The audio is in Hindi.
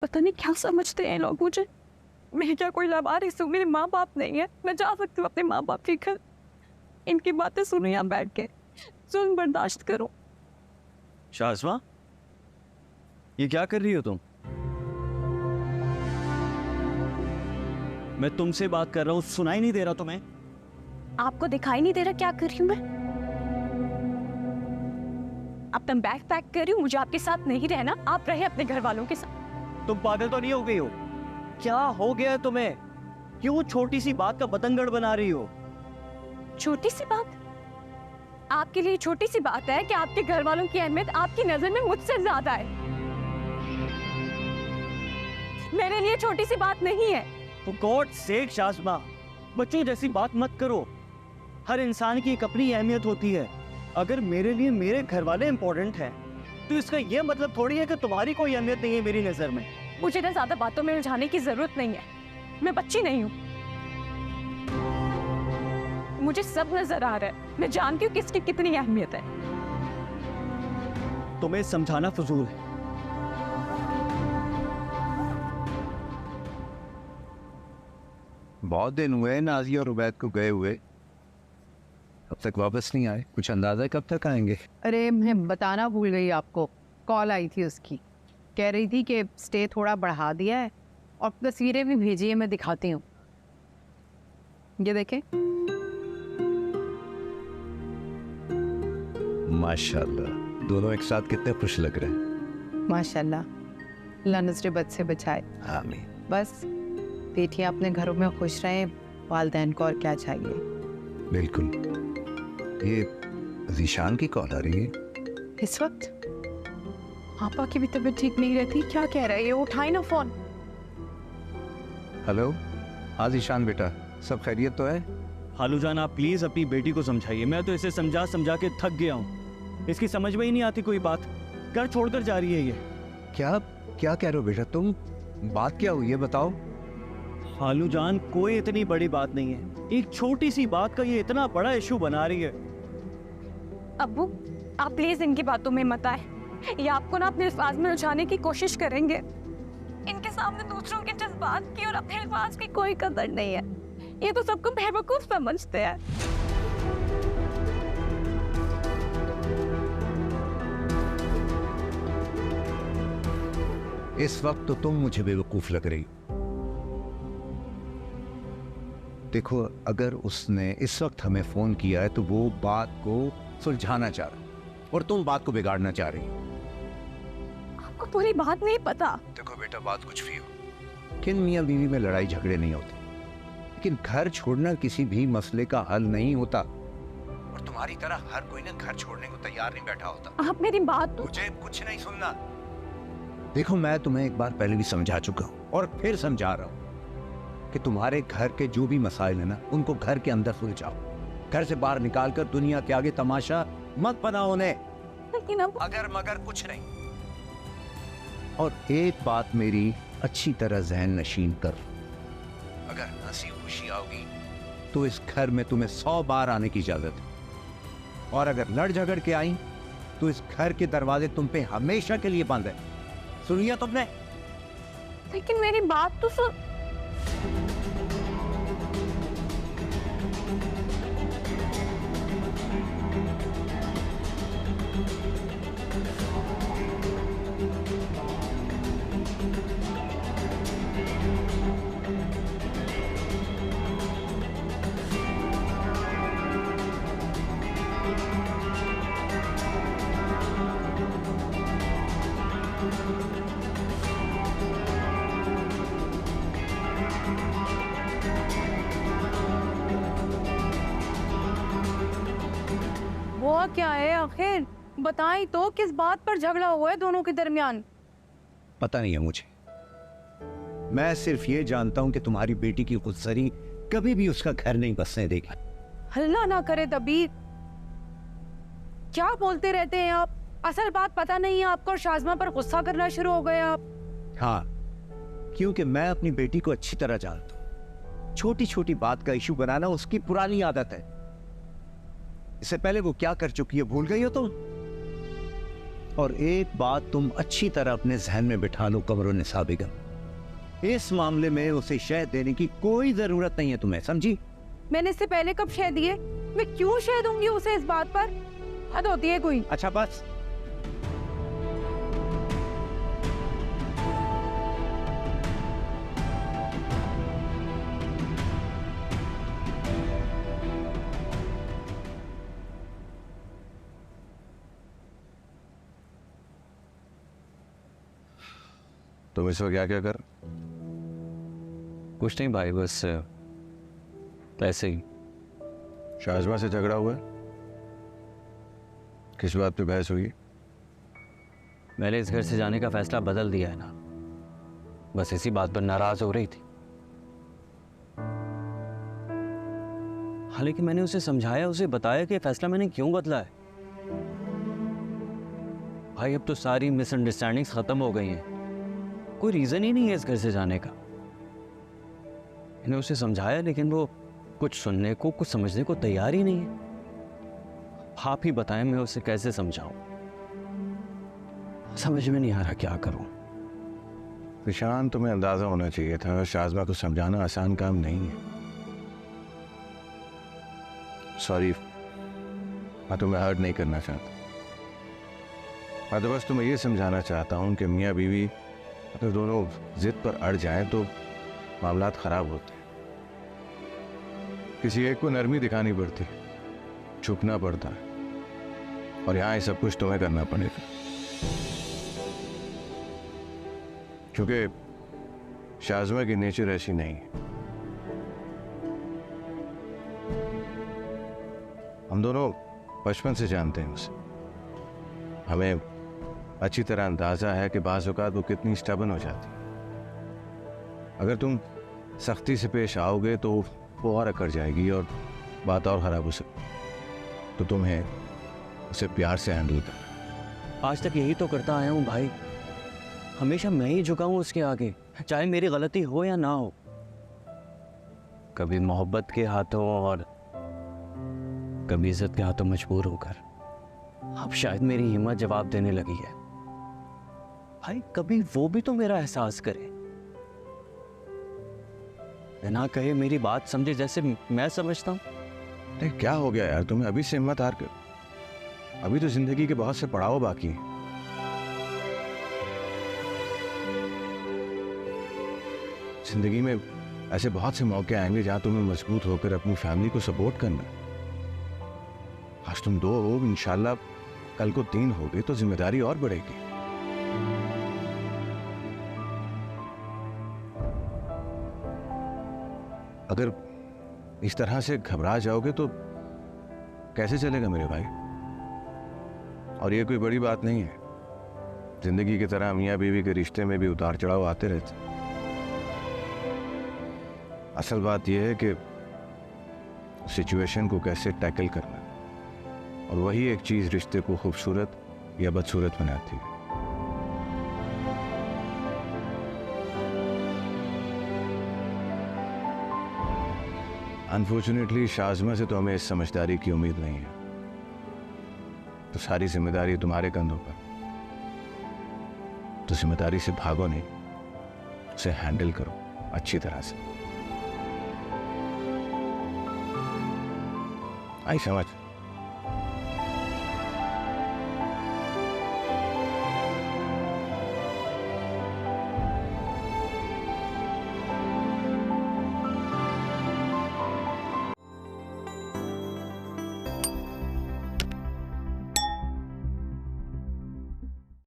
पता नहीं क्या समझते हैं लोग मुझे। मैं क्या कोई लावारिस हूँ? मेरे माँ बाप नहीं है, मैं जा सकती हूँ अपने माँ बाप के घर। इनकी बातें सुनो यहाँ बैठ के, जुल्म बर्दाश्त करो। शाज़मा, ये क्या कर रही हो तुम? मैं तुमसे बात कर रहा हूँ, सुनाई नहीं दे रहा तुम्हें? आपको दिखाई नहीं दे रहा क्या कर रही हूँ मैं? अब तुम बैग पैक कर रही हूँ, मुझे आपके साथ नहीं रहना, आप रहे अपने घर वालों के साथ। तुम पागल तो नहीं हो गई हो? क्या हो गया है तुम्हें? क्यों छोटी सी बात का बतंगड़ बना रही हो? छोटी सी बात? आपके लिए छोटी सी बात है कि आपके घर वालों की अहमियत आपकी नजर में मुझसे ज्यादा है। मेरे लिए छोटी सी बात नहीं है। For God's sake शाज़मा, बच्चों जैसी बात मत करो। हर इंसान की एक अपनी अहमियत होती है। अगर मेरे लिए मेरे घर वाले इंपॉर्टेंट हैं, तो इसका यह मतलब थोड़ी है कि तुम्हारी कोई अहमियत नहीं है मेरी नजर में। मुझे ना ज्यादा बातों में उलझाने की जरूरत नहीं है, मैं बच्ची नहीं हूँ। मुझे सब नजर आ रहा है, मैं जानती हूँ किसकी कितनी अहमियत है। तुम्हें समझाना फजूल है। बहुत दिन हुए नाजिया और उबैद को गए हुए, अब तक वापस नहीं आए। कुछ अंदाजा कब तक आएंगे? अरे मैं बताना भूल गई आपको, कॉल आई थी उसकी, कह रही थी कि स्टे थोड़ा बढ़ा दिया है और तस्वीरें भी भेजी है, मैं दिखाती हूँ। ये देखें। माशाल्लाह, दोनों एक साथ कितने खुश लग रहे हैं। माशाल्लाह, अल्लाह नजर बद से बचाए। आमीन। बस बेटियां अपने घरों में खुश रहें, वालिदैन को और क्या चाहिए। बिल्कुल। ये ज़ीशान की कॉल आ रही है इस वक्त? पापा की भी तबीयत ठीक नहीं रहती, क्या कह रहा है ये? उठाई ना फोन। हेलो, हाँ ज़ीशान बेटा, सब खैरियत तो है? हालू जान, आप प्लीज अपनी बेटी को समझाइए। मैं तो इसे समझा समझा के थक गया हूँ। इसकी समझ में ही नहीं आती कोई बात। घर छोड़कर जा रही है ये। क्या क्या कह रहे हो बेटा तुम? बात क्या हुई है बताओ। हालू जान, कोई इतनी बड़ी बात नहीं है, एक छोटी सी बात का ये इतना बड़ा इशू बना रही है। अब्बू, आप प्लीज इनकी बातों में मत आए, ये आपको ना अपने अल्फाज में उलझाने की कोशिश करेंगे। इनके सामने दूसरों के जज्बात की और अपने अल्फाज की कोई कदर नहीं है। ये तो सबको बेवकूफ समझते हैं। इस वक्त तो तुम मुझे बेवकूफ लग रही हो। देखो, अगर उसने इस वक्त हमें फोन किया है तो वो बात को सुलझाना चाह रहा है और तुम बात को बिगाड़ना चाह रही हो। आपको पूरी बात नहीं पता। देखो बेटा, बात कुछ भी हो, किन मियाँ बीवी में लड़ाई झगड़े नहीं होते, लेकिन घर छोड़ना किसी भी मसले का हल नहीं होता। और तुम्हारी तरह हर कोई ना घर छोड़ने को तैयार नहीं बैठा होता। आप मेरी बात तो... मुझे कुछ नहीं सुनना। देखो, मैं तुम्हें एक बार पहले भी समझा चुका हूँ और फिर समझा रहा हूँ कि तुम्हारे घर के जो भी मसाइल है ना, उनको घर के अंदर सुलझाओ। घर से बाहर निकालकर दुनिया के आगे तमाशा मत बनाओ उन्हें। लेकिन अब... अगर मगर कुछ नहीं। और एक बात मेरी अच्छी तरह जहन नशीन कर, अगर हंसी खुशी आओगी तो इस घर में तुम्हें 100 बार आने की इजाजत है, और अगर लड़ झगड़ के आई तो इस घर के दरवाजे तुम पे हमेशा के लिए बंद है। सुन लिया तुमने? लेकिन मेरी बात तो सुन। वो क्या है आखिर? बताएं तो, किस बात पर झगड़ा हुआ है दोनों के दरमियान? पता नहीं है मुझे। मैं सिर्फ ये जानता हूं कि तुम्हारी बेटी की खुदसरी कभी भी उसका घर नहीं बसने देगी। हल्ला ना करे दबीर, क्या बोलते रहते हैं आप? असल बात पता नहीं है आपको और शाज़मा पर गुस्सा करना शुरू हो गए आप। हाँ, क्योंकि मैं अपनी बेटी को अच्छी तरह जानता हूं। छोटी छोटी बात का इशू बनाना उसकी पुरानी आदत है। इससे पहले वो क्या कर चुकी है भूल गई हो तुम? और एक बात तुम अच्छी तरह अपने जहन में बिठा लो कमरुन्निसा बेगम, इस मामले में उसे शह देने की कोई जरूरत नहीं है तुम्हें, समझी? मैंने इससे पहले कब शह दिए? मैं क्यों शह दूंगी उसे इस बात पर? हद होती है कोई। अच्छा बस। तुम इस वक्त क्या क्या कर? कुछ नहीं भाई, बस ऐसे ही। शाजमा से झगड़ा हुआ है? किस बात पे बहस हुई? मैंने इस घर से जाने का फैसला बदल दिया है ना, बस इसी बात पर नाराज हो रही थी। हालांकि मैंने उसे समझाया, उसे बताया कि फैसला मैंने क्यों बदला है। भाई अब तो सारी मिसअंडरस्टैंडिंग्स खत्म हो गई हैं, कोई रीजन ही नहीं है इस घर से जाने का। मैंने उसे समझाया लेकिन वो कुछ सुनने को, कुछ समझने को तैयार ही नहीं है। आप ही बताएं मैं उसे कैसे समझाऊं, समझ में नहीं आ रहा क्या करूं। निशान, तुम्हें अंदाजा होना चाहिए था शाजमा को समझाना आसान काम नहीं है। सॉरी, मैं तुम्हें हर्ट नहीं करना चाहता। मैं तो बस तुम्हें ये समझाना चाहता हूँ कि मियाँ बीवी अगर दोनों जिद पर अड़ जाएं तो मामलात खराब होते हैं। किसी एक को नरमी दिखानी पड़ती है, छुपना पड़ता है, और यहाँ ये सब कुछ तुम्हें करना पड़ेगा क्योंकि शाजमा की नेचर ऐसी नहीं है। हम दोनों बचपन से जानते हैं उसे, हमें अच्छी तरह अंदाजा है कि बाज़ औक़ात वो कितनी स्टबन हो जाती है। अगर तुम सख्ती से पेश आओगे तो वो और अकड़ जाएगी और बात और ख़राब हो सकती है। तो तुम्हें उसे प्यार से हैंडल करना। आज तक यही तो करता आया हूं भाई, हमेशा मैं ही झुका हूं उसके आगे, चाहे मेरी गलती हो या ना हो। कभी मोहब्बत के हाथों और कभी इज्जत के हाथों मजबूर होकर। अब शायद मेरी हिम्मत जवाब देने लगी है। भाई कभी वो भी तो मेरा एहसास करे, बिना कहे मेरी बात समझे जैसे मैं समझता हूं। अरे क्या हो गया यार, तुम्हें अभी से हिम्मत हार कर? अभी तो जिंदगी के बहुत से पड़ाव बाकी हैं। जिंदगी में ऐसे बहुत से मौके आएंगे जहां तुम्हें मजबूत होकर अपनी फैमिली को सपोर्ट करना है। आज तुम 2 हो, इंशाल्लाह कल को 3 होगे तो जिम्मेदारी और बढ़ेगी। अगर इस तरह से घबरा जाओगे तो कैसे चलेगा मेरे भाई? और ये कोई बड़ी बात नहीं है, जिंदगी की तरह मियाँ बीवी के रिश्ते में भी उतार चढ़ाव आते रहते। असल बात यह है कि सिचुएशन को कैसे टैकल करना, और वही एक चीज रिश्ते को खूबसूरत या बदसूरत बनाती है। अनफॉर्चुनेटली शाजमा से तो हमें इस समझदारी की उम्मीद नहीं है, तो सारी जिम्मेदारी तुम्हारे कंधों पर। तो जिम्मेदारी से भागो नहीं, उसे हैंडल करो अच्छी तरह से। आई समझ।